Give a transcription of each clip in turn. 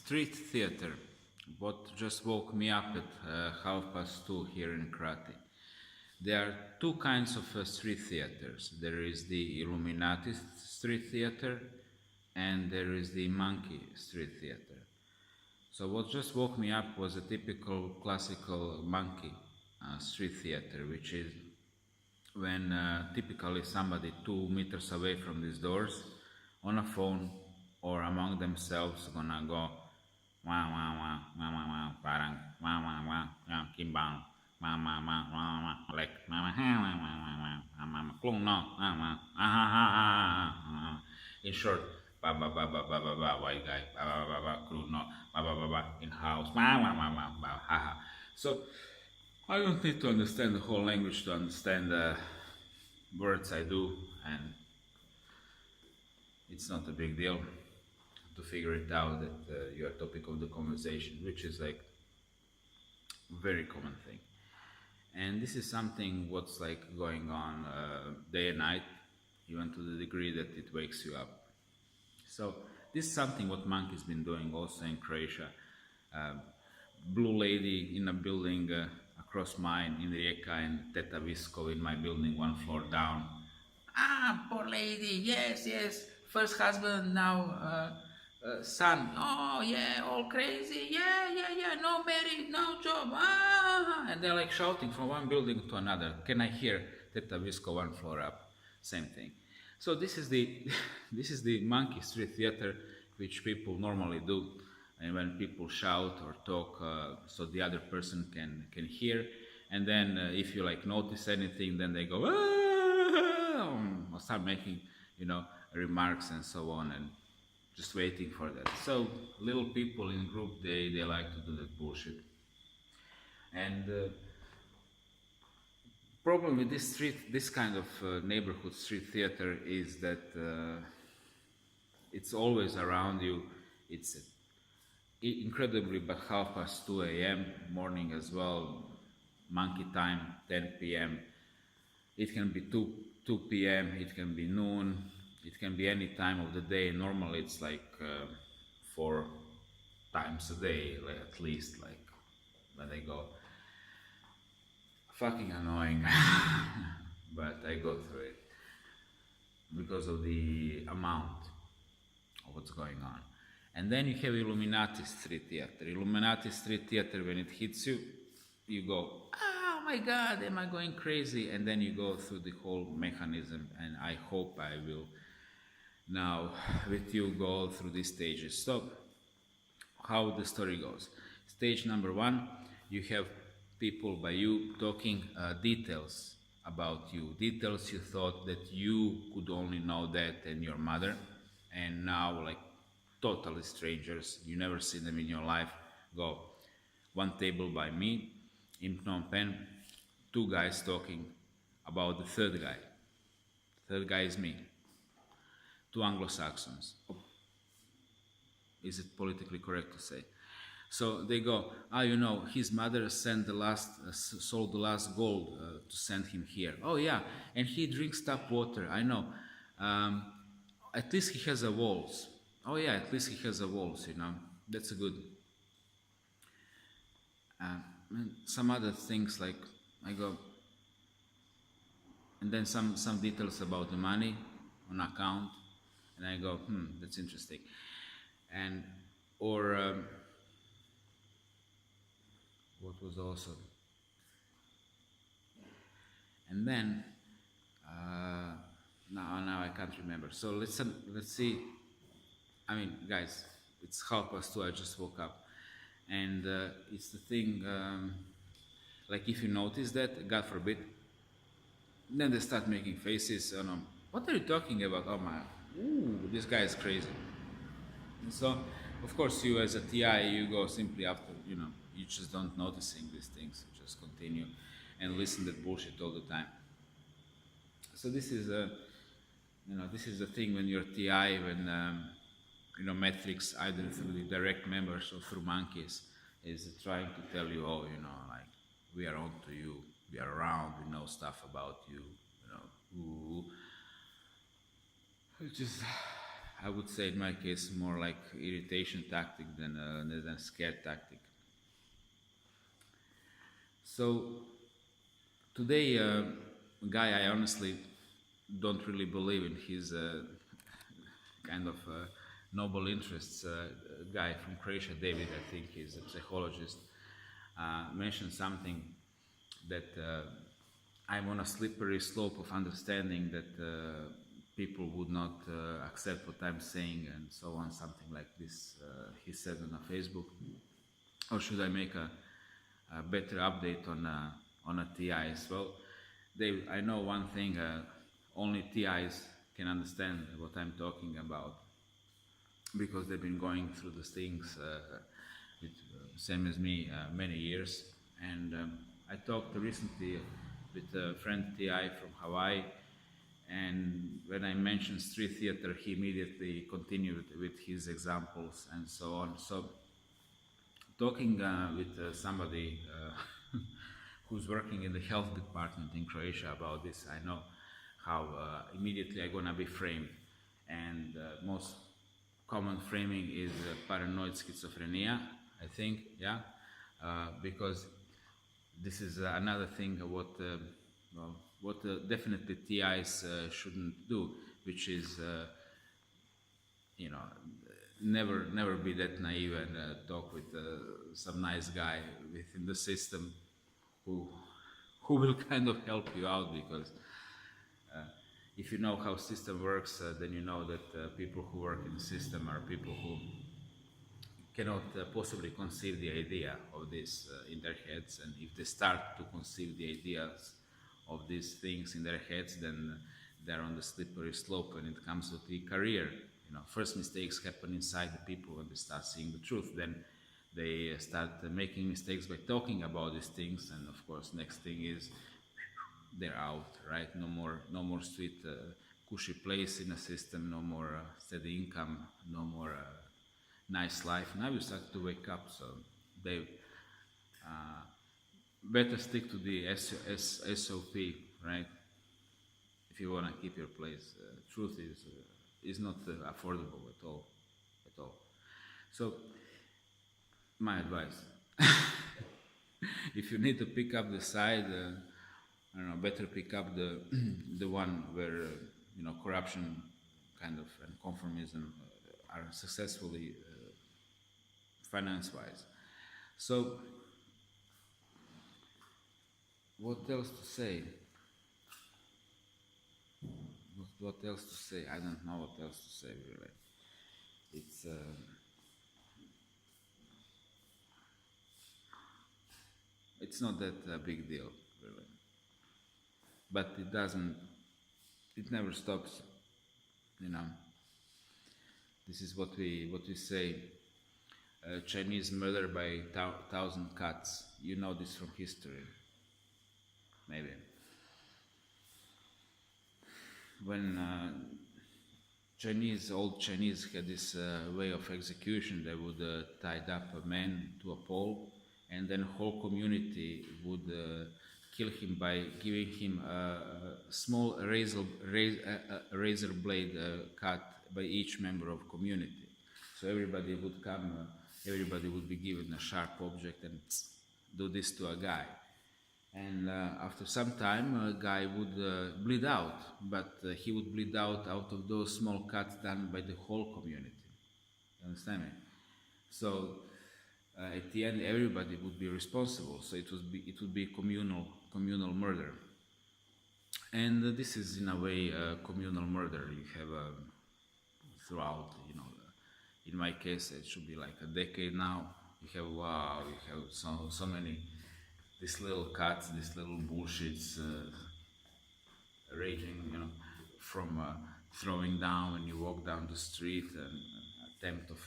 street theater. What just woke me up at 2:30 here in Krati. There are two kinds of street theaters. There is the Illuminati street theater and there is the monkey street theater. So what just woke me up was a typical classical monkey street theater, which is when typically somebody 2 meters away from these doors on a phone or among themselves gonna go wah wah wah wah wah wah parang wah wah wah kimbang wah wah wah wah wah like wah wah wah wah wah wah Kruno wah wah in short ba ba ba ba ba ba ba white guy ba ba ba ba Kruno ba ba ba ba in house wah wah wah wah wah ha ha. So I don't need to understand the whole language to understand the words I do, and it's not a big deal to figure it out that you're topic of the conversation, which is like a very common thing. And this is something what's like going on day and night, even to the degree that it wakes you up. So this is something what Monkey's been doing also in Croatia. Blue lady in a building across mine in Rijeka and Teta Visco in my building 1 floor down. Ah, poor lady, yes, yes, first husband, now son. Oh yeah, all crazy, yeah, no married, no job, and they're like shouting from one building to another. Can I hear Teta Visco 1 floor up? Same thing. So this is the this is the monkey street theater which people normally do. And when people shout or talk, so the other person can hear, and then if you like notice anything, then they go or start making remarks and so on, and just waiting for that. So little people in group they like to do that bullshit. And problem with this kind of neighborhood street theater is that it's always around you. It's incredibly by 2:30 a.m. morning as well, monkey time 10 p.m. It can be 2 p.m. it can be noon, it can be any time of the day. Normally it's like 4 times a day, like, at least, like when they go. Fucking annoying. But I go through it because of the amount of what's going on. And then you have Illuminati street theater. Illuminati street theater, when it hits you, you go, oh my God, am I going crazy? And then you go through the whole mechanism, and I hope I will now with you go through these stages. So, how the story goes. Stage number 1, you have people by you talking details about you. Details you thought that you could only know that and your mother, and now like totally strangers, you never see them in your life, go. One table by me in Phnom Penh, 2 guys talking about the third guy. Third guy is me. 2 Anglo-Saxons. Is it politically correct to say? So they go, his mother sold the last gold to send him here. Oh yeah, and he drinks tap water, I know. At least he has a walls. Oh yeah, at least he has a walls, that's a good. Some other things like, I go, and then some details about the money on account, and I go, that's interesting. And, or, what was also, and then, now I can't remember. So let's see. I mean, guys, it's 2:30, I just woke up. And it's the thing, like if you notice that, God forbid, then they start making faces, what are you talking about? Oh my, this guy is crazy. And so, of course, you as a TI, you go simply after, you just don't noticing these things, you just continue and listen to that bullshit all the time. So this is this is the thing when you're TI, when metrics, either through the direct members or through monkeys, is trying to tell you, like, we are on to you, we are around, we know stuff about you, which is I would say in my case more like irritation tactic than a scare tactic. So today, guy, I honestly don't really believe in his kind of noble interests. Guy from Croatia, David, I think he's a psychologist, mentioned something that I'm on a slippery slope of understanding that people would not accept what I'm saying and so on, something like this. He said on a Facebook, or should I make a better update on a TIs? Well, Dave, I know one thing: only TIs can understand what I'm talking about because they've been going through these things with, same as me, many years. And I talked recently with a friend TI from Hawaii, and when I mentioned street theater, he immediately continued with his examples and so on. So talking with somebody who's working in the health department in Croatia about this, I know how immediately I'm gonna be framed. And most common framing is paranoid schizophrenia, I think, yeah, because this is another thing what definitely TIs shouldn't do, which is you know, never be that naive and talk with some nice guy within the system who who will kind of help you out, because if you know how system works, then you know that people who work in the system are people who cannot possibly conceive the idea of this in their heads, and if they start to conceive the ideas of these things in their heads, then they're on the slippery slope when it comes to the career. You know, first mistakes happen inside the people when they start seeing the truth. Then they start making mistakes by talking about these things, and of course, next thing is they're out, right? No more sweet, cushy place in a system, no more steady income, no more nice life. Now you start to wake up, so they better stick to the SOP, right? If you want to keep your place, truth is not affordable at all, at all. So, my advice: if you need to pick up the side, I don't know, better pick up the the one where you know, corruption, kind of, and conformism are successfully finance-wise. So, what else to say? What else to say? I don't know what else to say, really. It's it's not that big deal, really. But it doesn't. It never stops. You know. This is what we say. Chinese murder by thousand cuts. You know this from history, maybe. When old Chinese had this way of execution, they would tie up a man to a pole, and then whole community would kill him by giving him a small razor blade cut by each member of community. So everybody would come, everybody would be given a sharp object and do this to a guy. And after some time, a guy would bleed out, but he would bleed out of those small cuts done by the whole community. You understand me? So at the end, everybody would be responsible. So it would be communal murder. And this is in a way communal murder. You have throughout, you know, in my case, it should be like a decade now. You have so many these little cuts, these little bullshits raging, you know, from throwing down when you walk down the street, and attempt of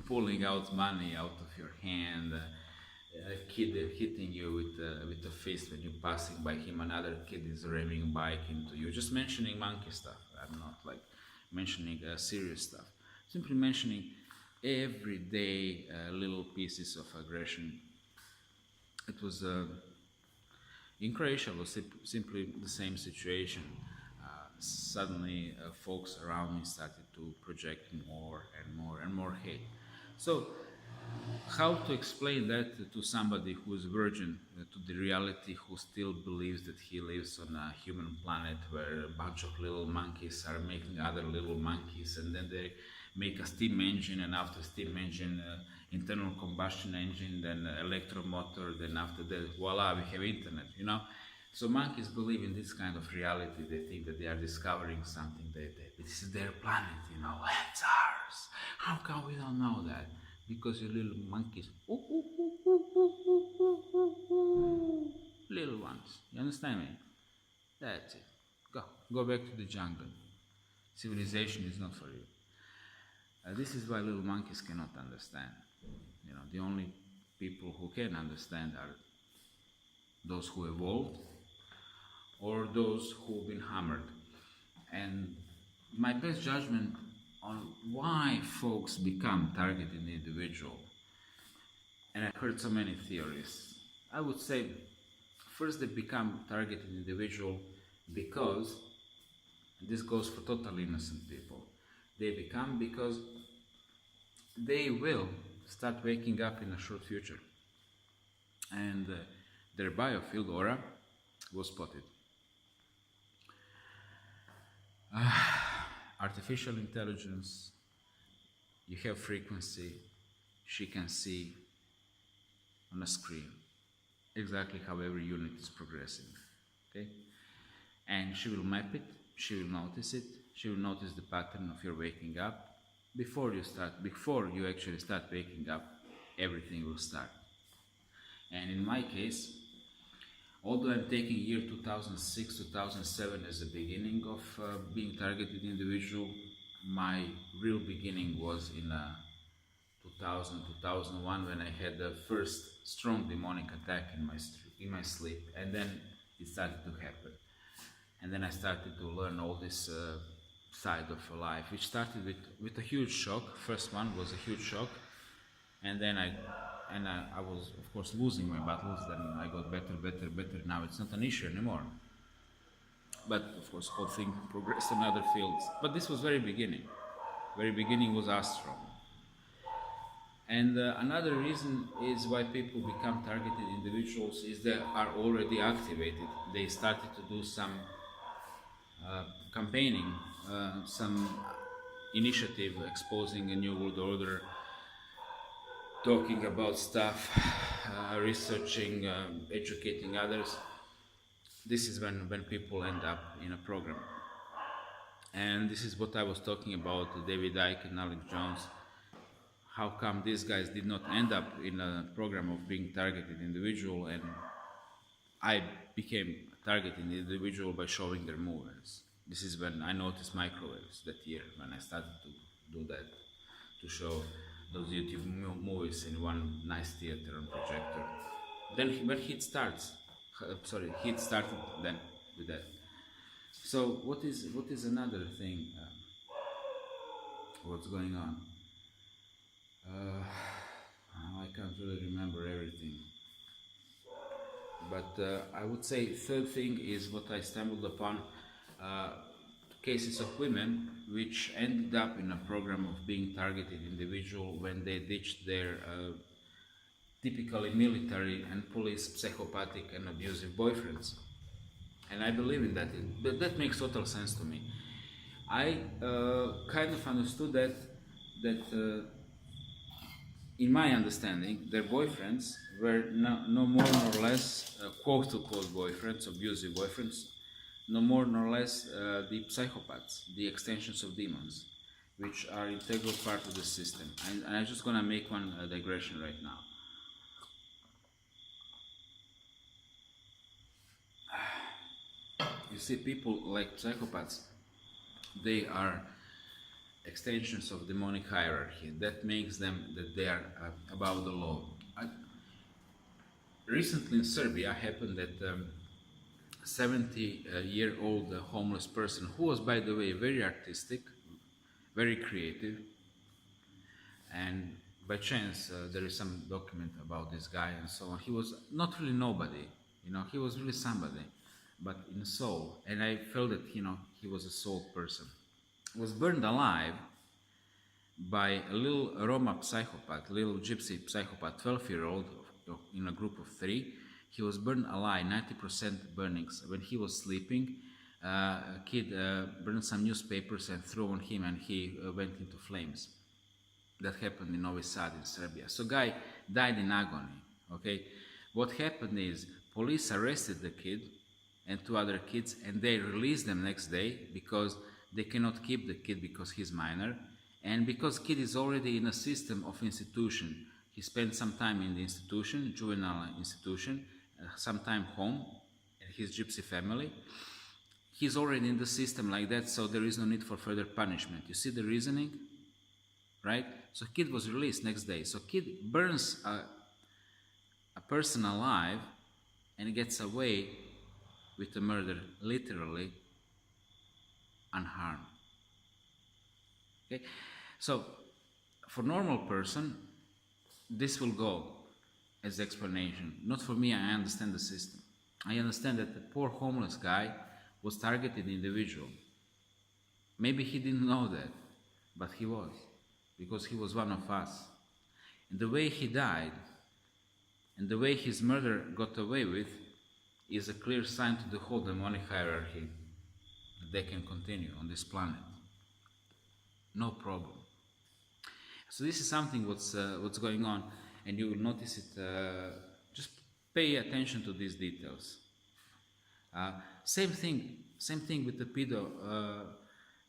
pulling out money out of your hand, a kid hitting you with a fist when you're passing by him, another kid is ramming a bike into you. Just mentioning monkey stuff. I'm not like mentioning serious stuff. Simply mentioning everyday little pieces of aggression. It was in Croatia was simply the same situation. Suddenly, folks around me started to project more and more and more hate. So how to explain that to somebody who is virgin to the reality, who still believes that he lives on a human planet where a bunch of little monkeys are making other little monkeys, and then they make a steam engine, and after steam engine, internal combustion engine, then electromotor, then after that, voila, we have internet, you know. So monkeys believe in this kind of reality. They think that they are discovering something. This is their planet, you know, it's ours. How come we don't know that? Because you little monkeys, little ones. You understand me? That's it. Go back to the jungle. Civilization is not for you. This is why little monkeys cannot understand. You know, the only people who can understand are those who evolved or those who've been hammered. And my best judgment on why folks become targeted individual, and I've heard so many theories. I would say first they become targeted individual because, this goes for totally innocent people, they become because they will start waking up in a short future, and their biofield aura was spotted. Artificial intelligence, you have frequency, she can see on a screen exactly how every unit is progressing, okay? And she will map it, she will notice it, she will notice the pattern of your waking up. Before you actually start waking up, everything will start. And in my case, although I'm taking year 2006, 2007 as the beginning of being targeted individual, my real beginning was in 2000, 2001, when I had the first strong demonic attack in my sleep, and then it started to happen. And then I started to learn all this side of life, which started with a huge shock. First one was a huge shock, and then I was, of course, losing my battles. Then I got better. Now it's not an issue anymore. But of course, whole thing progressed in other fields. But this was very beginning. Very beginning was astral. And another reason is why people become targeted individuals is they are already activated. They started to do some campaigning, some initiative exposing a new world order, talking about stuff, researching, educating others. This is when people end up in a program. And this is what I was talking about, David Icke and Alex Jones. How come these guys did not end up in a program of being targeted individual, and I became a targeted individual by showing their movements. This is when I noticed microwaves that year, when I started to do that, to show those YouTube movies in one nice theater on projector. Then when heat started then with that. So what is another thing? What's going on? I can't really remember everything. But I would say third thing is what I stumbled upon, cases of women which ended up in a program of being targeted individual when they ditched their typically military and police psychopathic and abusive boyfriends. And I believe in that. That makes total sense to me. I kind of understood that in my understanding, their boyfriends were no more nor less quote-unquote boyfriends, abusive boyfriends, no more nor less the psychopaths, the extensions of demons, which are integral part of the system. And I'm just gonna make one digression right now. You see, people like psychopaths, they are extensions of demonic hierarchy. That makes them that they are above the law. Recently in Serbia happened that 70-year-old homeless person, who was, by the way, very artistic, very creative, and by chance there is some document about this guy and so on. He was not really nobody, you know, he was really somebody, but in soul. And I felt that, you know, he was a soul person. Was burned alive by a little Roma psychopath, little gypsy psychopath, 12-year-old in a group of 3. He was burned alive, 90% burnings. When he was sleeping, a kid burned some newspapers and threw on him, and he went into flames. That happened in Novi Sad in Serbia. So guy died in agony, okay? What happened is police arrested the kid and 2 other kids, and they released them next day because they cannot keep the kid because he's minor, and because kid is already in a system of institution. He spent some time in the institution, juvenile institution, some time home, and his gypsy family. He's already in the system like that, so there is no need for further punishment. You see the reasoning? Right? So kid was released next day. So kid burns a person alive and gets away with the murder, literally unharmed. Okay? So for normal person, this will go as explanation. Not for me, I understand the system. I understand that the poor homeless guy was targeted individual. Maybe he didn't know that, but he was, because he was one of us. And the way he died, and the way his murder got away with, is a clear sign to the whole demonic hierarchy that they can continue on this planet. No problem. So this is something what's going on, and you will notice it. Just pay attention to these details. Same thing with the pedo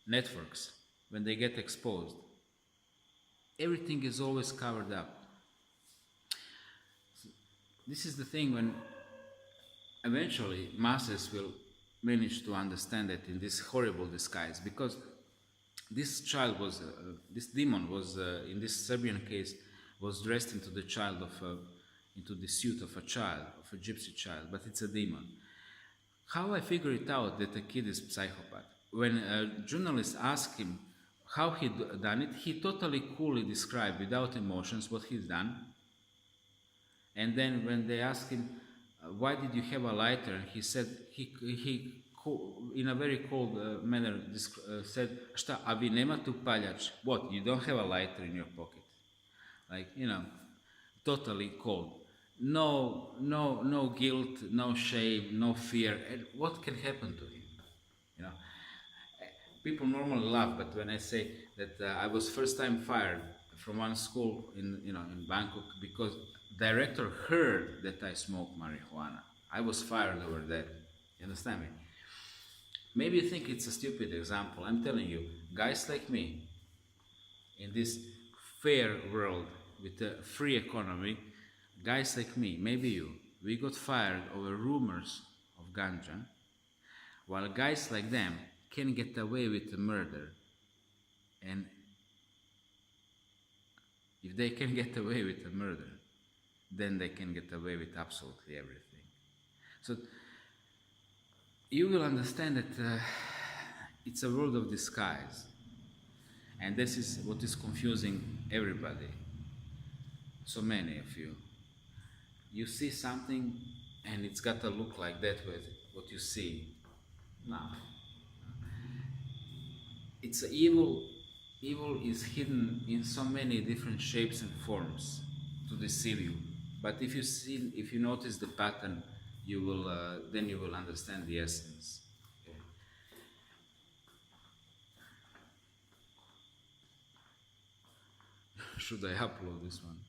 networks. When they get exposed, everything is always covered up. This is the thing when eventually masses will manage to understand it in this horrible disguise, because this child was, this demon was, in this Serbian case, was dressed into the into the suit of a child, of a gypsy child, but it's a demon. How I figure it out that the kid is psychopath? When a journalist asked him how he done it, he totally coolly described, without emotions, what he's done. And then when they asked him, why did you have a lighter? He said, he in a very cold manner said, "Šta, a vi nemate upaljač?" What, you don't have a lighter in your pocket? Like, you know, totally cold. No guilt, no shame, no fear. And what can happen to him? You know, people normally laugh, but when I say that I was first time fired from one school in Bangkok because director heard that I smoked marijuana, I was fired over that. You understand me? Maybe you think it's a stupid example. I'm telling you, guys like me, in this fair world with a free economy, guys like me, maybe you, we got fired over rumors of ganja, while guys like them can get away with the murder. And if they can get away with the murder, then they can get away with absolutely everything. So you will understand that it's a world of disguise, and this is what is confusing everybody. So many of you. You see something and it's got to look like that with what you see. No. It's evil. Evil is hidden in so many different shapes and forms to deceive you. But if you notice the pattern, you will then you will understand the essence. Okay. Should I upload this one?